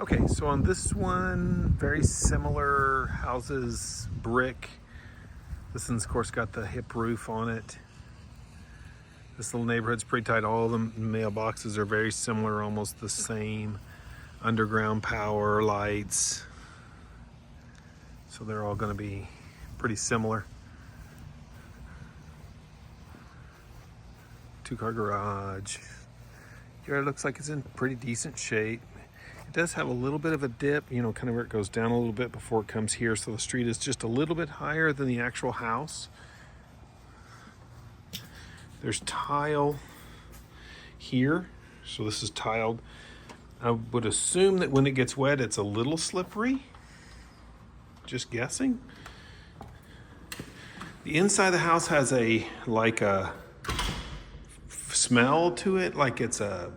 Okay, so on this one, very similar houses, brick. This one's, of course, got the hip roof on it. This little neighborhood's pretty tight. All of the mailboxes are very similar, almost the same. Underground power, lights. So they're all going to be pretty similar. Two-car garage. Here it looks like it's in pretty decent shape. It does have a little bit of a dip, you know, kind of where it goes down a little bit before it comes here. So the street is just a little bit higher than the actual house. There's tile here. So this is tiled. I would assume that when it gets wet, it's a little slippery. Just guessing. The inside of the house has a smell to it, like it's a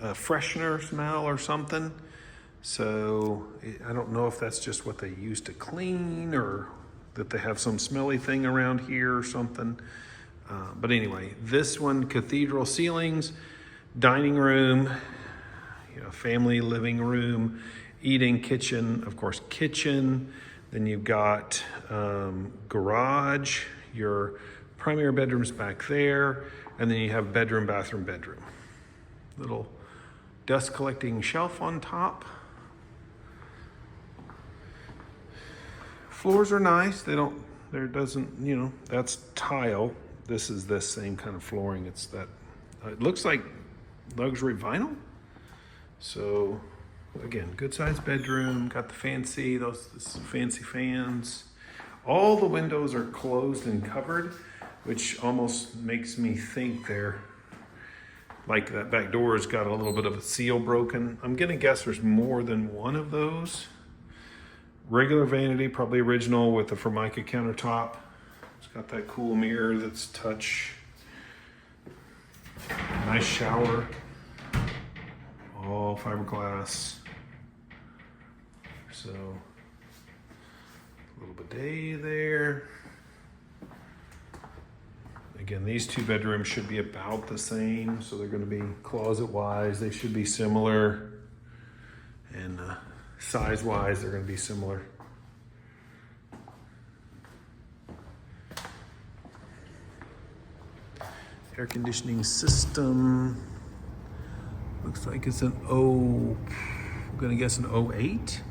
freshener smell or something. So I don't know if that's just what they use to clean or that they have some smelly thing around here or something. But anyway, this one, cathedral ceilings, dining room, family living room, eating kitchen, of course, kitchen. Then you've got garage, your primary bedroom's back there, and then you have bedroom, bathroom, bedroom. Little dust collecting shelf on top. Floors are nice. That's tile. This is this same kind of flooring. It's that, it looks like luxury vinyl. So again, good sized bedroom, got the those fancy fans. All the windows are closed and covered, which almost makes me think they're like that back door has got a little bit of a seal broken. I'm gonna guess there's more than one of those. Regular vanity, probably original with the Formica countertop. It's got that cool mirror that's touch. Nice shower. All fiberglass. So, a little bidet there. Again, these two bedrooms should be about the same, so they're going to be closet-wise. They should be similar, and size-wise, they're going to be similar. Air conditioning system looks like it's I'm going to guess an 08.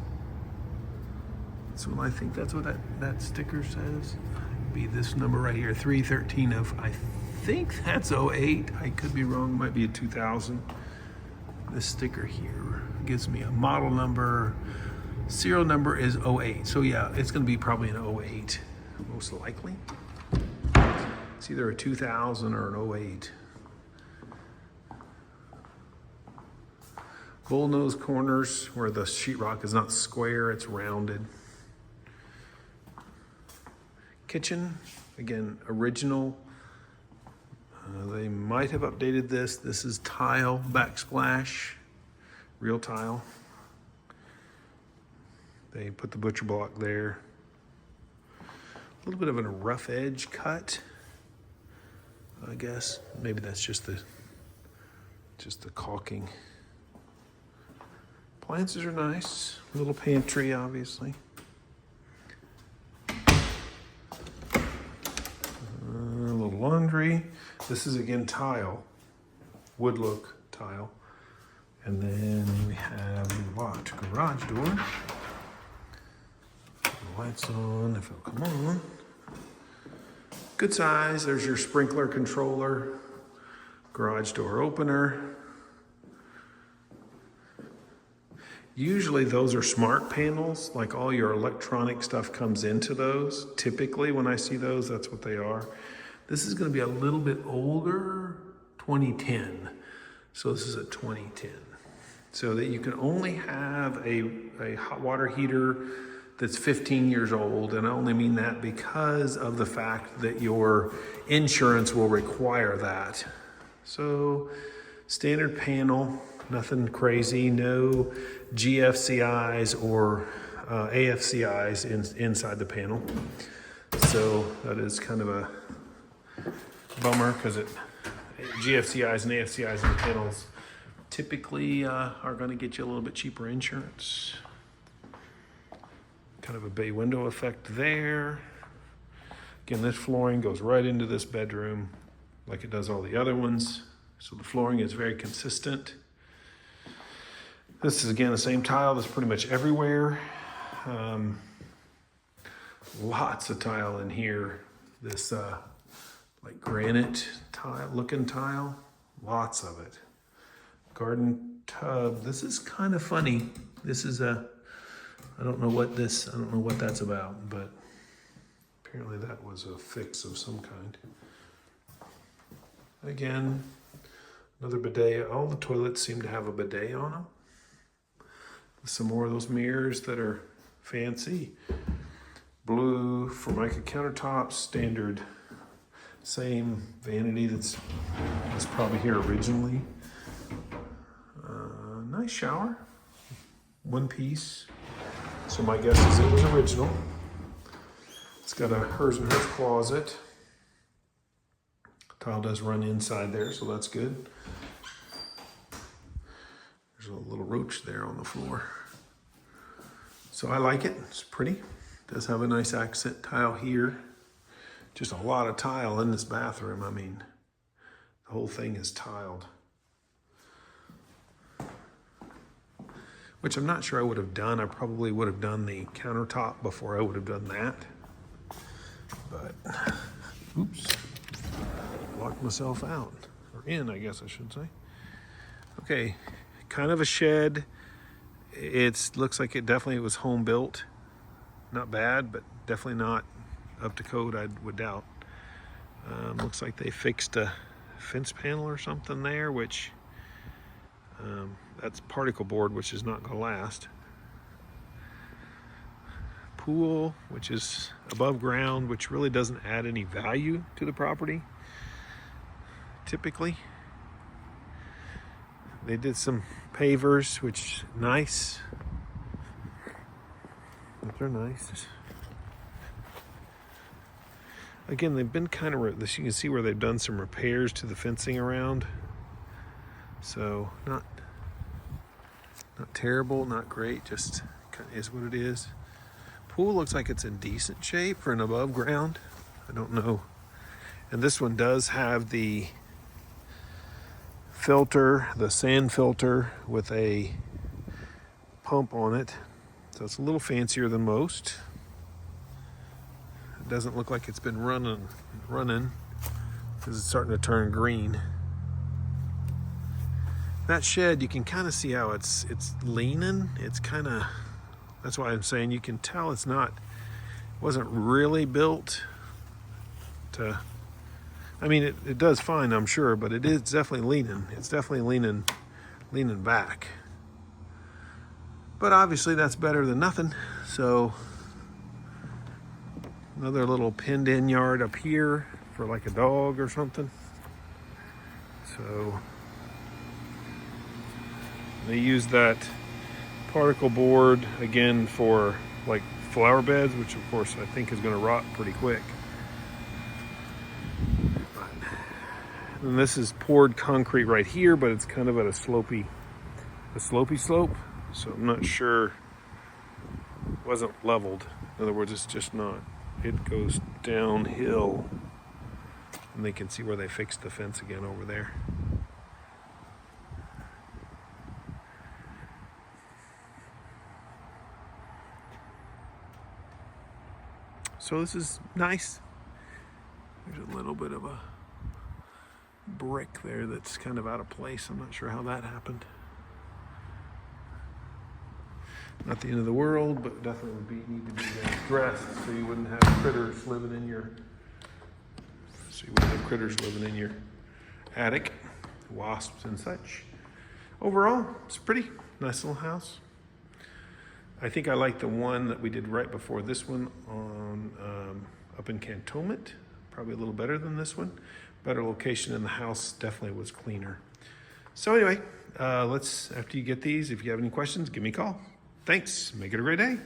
So I think that's what that sticker says. Be this number right here, 313 of, I think that's 08. I could be wrong, might be a 2000. This sticker here gives me a model number. Serial number is 08. So yeah, it's gonna be probably an 08, most likely. It's either a 2000 or an 08. Bullnose corners where the sheetrock is not square, it's rounded. Kitchen, again, original. They might have updated this. This is tile backsplash, real tile. They put the butcher block there. A little bit of a rough edge cut, I guess. Maybe that's just the caulking. Appliances are nice. Little pantry, obviously. Laundry. This is again tile, wood look tile. And then we have the locked garage door. The lights on, if it'll come on. Good size, there's your sprinkler controller, garage door opener. Usually those are smart panels, like all your electronic stuff comes into those. Typically when I see those, that's what they are. This is going to be a little bit older, 2010. So this is a 2010. So that you can only have a hot water heater that's 15 years old. And I only mean that because of the fact that your insurance will require that. So standard panel, nothing crazy, no GFCIs or AFCIs inside the panel. So that is kind of a bummer because GFCIs and AFCIs in the panels typically are going to get you a little bit cheaper insurance. Kind of a bay window effect there. Again, this flooring goes right into this bedroom like it does all the other ones. So the flooring is very consistent. This is again the same tile that's pretty much everywhere. Lots of tile in here. This like granite tile, looking tile, lots of it. Garden tub. This is kind of funny. This is I don't know what that's about, but apparently that was a fix of some kind. Again, another bidet. All the toilets seem to have a bidet on them. Some more of those mirrors that are fancy. Blue Formica countertops, standard, same vanity that's probably here originally. Nice shower, one piece. So my guess is it was original. It's got a hers and hers closet. Tile does run inside there, so that's good. There's a little roach there on the floor. So I like it, it's pretty. Does have a nice accent tile here. Just a lot of tile in this bathroom. I mean, the whole thing is tiled. Which I'm not sure I would have done. I probably would have done the countertop before I would have done that. But, oops, locked myself out. Or in, I guess I should say. Okay, kind of a shed. It looks like it definitely was home built. Not bad, but definitely not up to code, I would doubt. Looks like they fixed a fence panel or something there, which that's particle board, which is not going to last. Pool, which is above ground, which really doesn't add any value to the property, typically. They did some pavers, which nice. But they're nice. Again, they've been kind of, you can see where they've done some repairs to the fencing around. So not terrible, not great, just kind of is what it is. Pool looks like it's in decent shape for an above ground. I don't know. And this one does have the filter, the sand filter with a pump on it. So it's a little fancier than most. It doesn't look like it's been running because it's starting to turn green. That shed, you can kind of see how it's leaning. It's kind of, that's why I'm saying you can tell it wasn't really built to, I mean, it does fine, I'm sure, but it is definitely leaning. It's definitely leaning back. But obviously that's better than nothing. So another little pinned in yard up here for like a dog or something. So they use that particle board again for like flower beds, which of course I think is going to rot pretty quick. And this is poured concrete right here, but it's kind of at a slopey slope. So I'm not sure, it wasn't leveled. In other words, it's just not. It goes downhill. And they can see where they fixed the fence again over there. So this is nice. There's a little bit of a brick there that's kind of out of place. I'm not sure how that happened. Not the end of the world, but definitely would need to be addressed so you wouldn't have critters living in your attic, wasps and such. Overall, it's a pretty nice little house. I think I like the one that we did right before this one on up in Cantonment. Probably a little better than this one. Better location in the house, definitely was cleaner. So anyway, after you get these, if you have any questions, give me a call. Thanks, make it a great day.